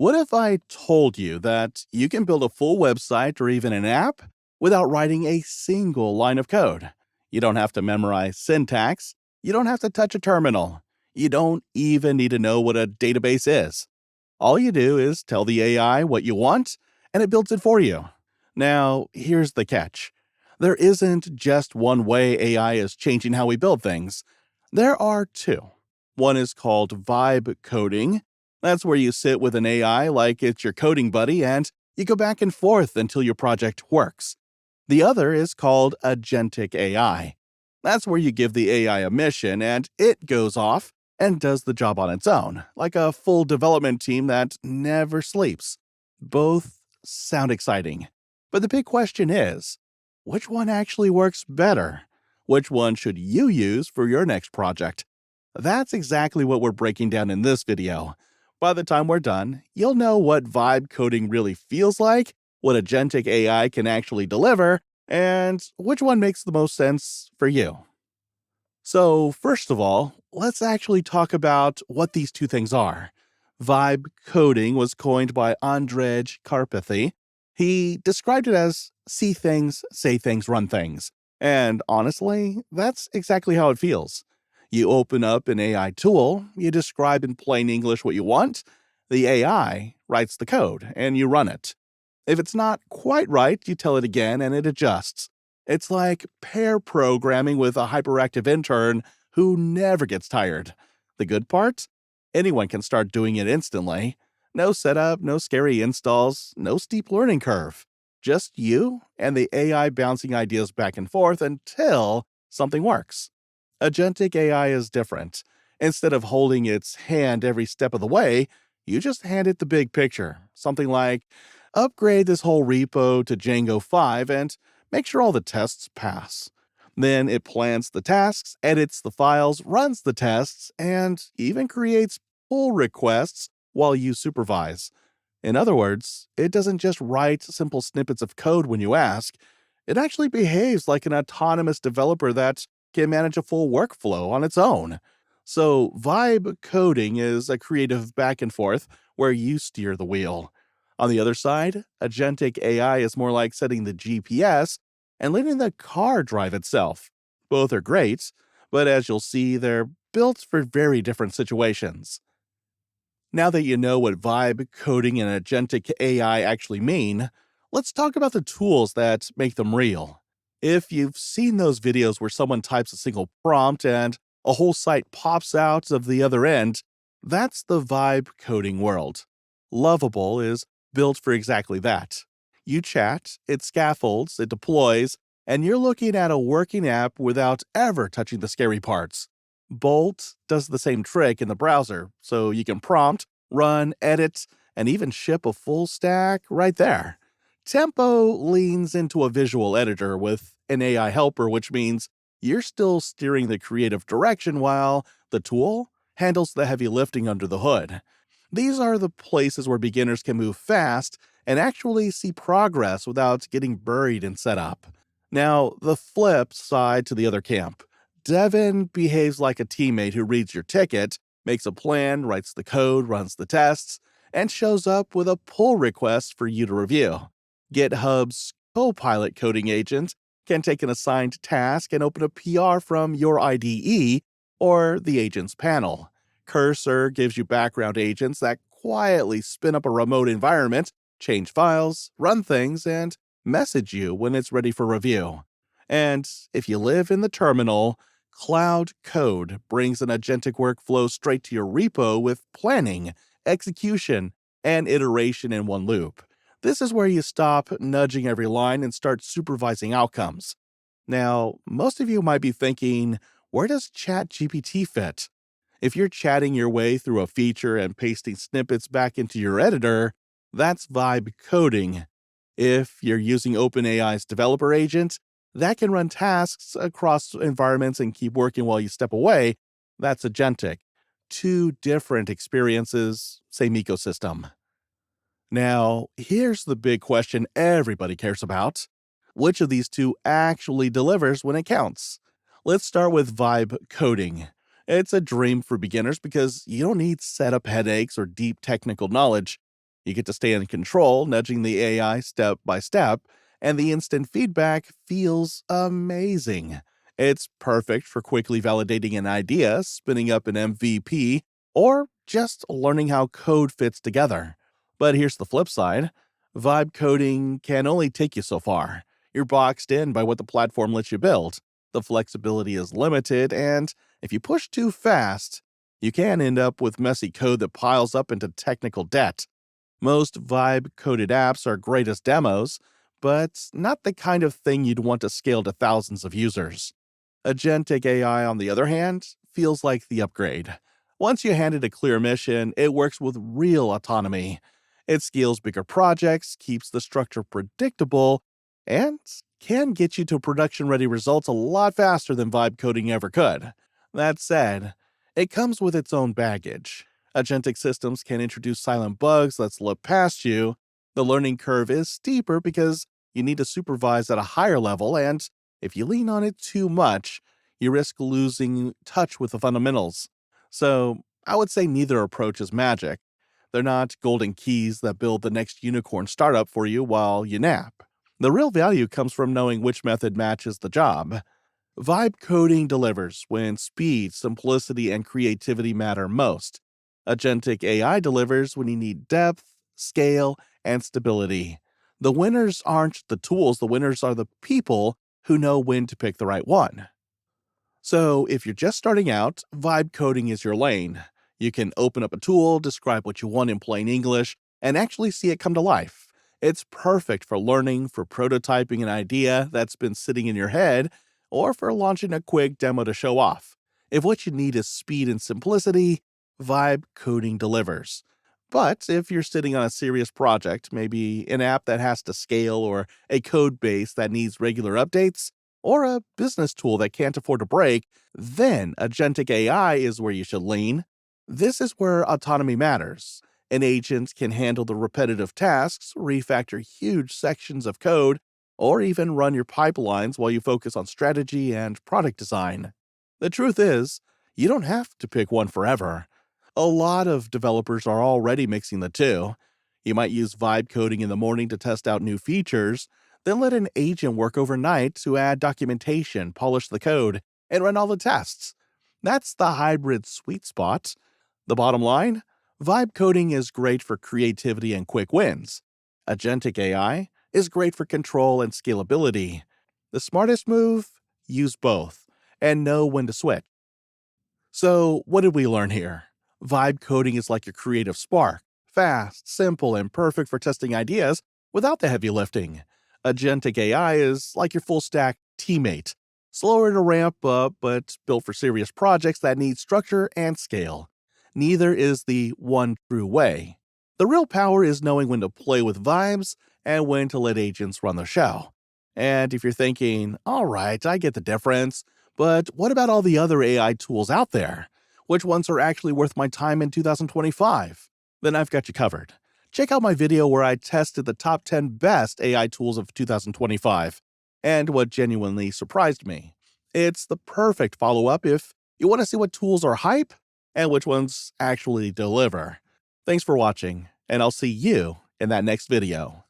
What if I told you that you can build a full website or even an app without writing a single line of code? You don't have to memorize syntax. You don't have to touch a terminal. You don't even need to know what a database is. All you do is tell the AI what you want, and it builds it for you. Now, here's the catch. There isn't just one way AI is changing how we build things. There are two. One is called vibe coding. That's where you sit with an AI like it's your coding buddy and you go back and forth until your project works. The other is called Agentic AI. That's where you give the AI a mission and it goes off and does the job on its own, like a full development team that never sleeps. Both sound exciting. But the big question is, which one actually works better? Which one should you use for your next project? That's exactly what we're breaking down in this video. By the time we're done, you'll know what vibe coding really feels like, what agentic AI can actually deliver, and which one makes the most sense for you. So, first of all, let's actually talk about what these two things are. Vibe coding was coined by Andrej Karpathy. He described it as see things, say things, run things. And honestly, that's exactly how it feels. You open up an AI tool, you describe in plain English what you want, the AI writes the code, and you run it. If it's not quite right, you tell it again and it adjusts. It's like pair programming with a hyperactive intern who never gets tired. The good part? Anyone can start doing it instantly. No setup, no scary installs, no steep learning curve. Just you and the AI bouncing ideas back and forth until something works. Agentic AI is different. Instead of holding its hand every step of the way, you just hand it the big picture. Something like, upgrade this whole repo to Django 5 and make sure all the tests pass. Then it plans the tasks, edits the files, runs the tests, and even creates pull requests while you supervise. In other words, it doesn't just write simple snippets of code when you ask. It actually behaves like an autonomous developer that can manage a full workflow on its own. So, vibe coding is a creative back and forth where you steer the wheel. On the other side, agentic AI is more like setting the GPS and letting the car drive itself. Both are great, but as you'll see, they're built for very different situations. Now that you know what vibe coding and agentic AI actually mean, let's talk about the tools that make them real. If you've seen those videos where someone types a single prompt and a whole site pops out of the other end, that's the vibe coding world. Lovable is built for exactly that. You chat, it scaffolds, it deploys, and you're looking at a working app without ever touching the scary parts. Bolt does the same trick in the browser, so you can prompt, run, edit, and even ship a full stack right there. Tempo leans into a visual editor with an AI helper, which means you're still steering the creative direction while the tool handles the heavy lifting under the hood. These are the places where beginners can move fast and actually see progress without getting buried in setup. Now, the flip side to the other camp. Devin behaves like a teammate who reads your ticket, makes a plan, writes the code, runs the tests, and shows up with a pull request for you to review. GitHub's Copilot coding agent can take an assigned task and open a PR from your IDE or the agent's panel. Cursor gives you background agents that quietly spin up a remote environment, change files, run things, and message you when it's ready for review. And if you live in the terminal, Cloud Code brings an agentic workflow straight to your repo with planning, execution, and iteration in one loop. This is where you stop nudging every line and start supervising outcomes. Now, most of you might be thinking, where does ChatGPT fit? If you're chatting your way through a feature and pasting snippets back into your editor, that's vibe coding. If you're using OpenAI's developer agent, that can run tasks across environments and keep working while you step away. That's agentic. Two different experiences, same ecosystem. Now, here's the big question everybody cares about. Which of these two actually delivers when it counts? Let's start with vibe coding. It's a dream for beginners because you don't need setup headaches or deep technical knowledge. You get to stay in control, nudging the AI step by step, and the instant feedback feels amazing. It's perfect for quickly validating an idea, spinning up an MVP, or just learning how code fits together. But here's the flip side: vibe coding can only take you so far. You're boxed in by what the platform lets you build. The flexibility is limited, and if you push too fast, you can end up with messy code that piles up into technical debt. Most vibe coded apps are great as demos, but not the kind of thing you'd want to scale to thousands of users. Agentic AI, on the other hand, feels like the upgrade. Once you hand it a clear mission, it works with real autonomy. It scales bigger projects, keeps the structure predictable, and can get you to production ready results a lot faster than vibe coding ever could. That said, it comes with its own baggage. Agentic systems can introduce silent bugs that slip past you. The learning curve is steeper because you need to supervise at a higher level, and if you lean on it too much, you risk losing touch with the fundamentals. So, I would say neither approach is magic. They're not golden keys that build the next unicorn startup for you while you nap. The real value comes from knowing which method matches the job. Vibe coding delivers when speed, simplicity, and creativity matter most. Agentic AI delivers when you need depth, scale, and stability. The winners aren't the tools, the winners are the people who know when to pick the right one. So, if you're just starting out, vibe coding is your lane. You can open up a tool, describe what you want in plain English, and actually see it come to life. It's perfect for learning, for prototyping an idea that's been sitting in your head, or for launching a quick demo to show off. If what you need is speed and simplicity, vibe coding delivers. But if you're sitting on a serious project, maybe an app that has to scale, or a code base that needs regular updates, or a business tool that can't afford to break, then Agentic AI is where you should lean. This is where autonomy matters. An agent can handle the repetitive tasks, refactor huge sections of code, or even run your pipelines while you focus on strategy and product design. The truth is, you don't have to pick one forever. A lot of developers are already mixing the two. You might use vibe coding in the morning to test out new features, then let an agent work overnight to add documentation, polish the code, and run all the tests. That's the hybrid sweet spot. The bottom line: vibe coding is great for creativity and quick wins. Agentic AI is great for control and scalability. The smartest move? Use both, and know when to switch. So, what did we learn here? Vibe coding is like your creative spark: fast, simple, and perfect for testing ideas without the heavy lifting. Agentic AI is like your full stack teammate: slower to ramp up, but built for serious projects that need structure and scale. Neither is the one true way. The real power is knowing when to play with vibes and when to let agents run the show. And if you're thinking, alright, I get the difference, but what about all the other AI tools out there? Which ones are actually worth my time in 2025? Then I've got you covered. Check out my video where I tested the top 10 best AI tools of 2025 and what genuinely surprised me. It's the perfect follow-up if you want to see what tools are hype and which ones actually deliver. Thanks for watching, and I'll see you in that next video.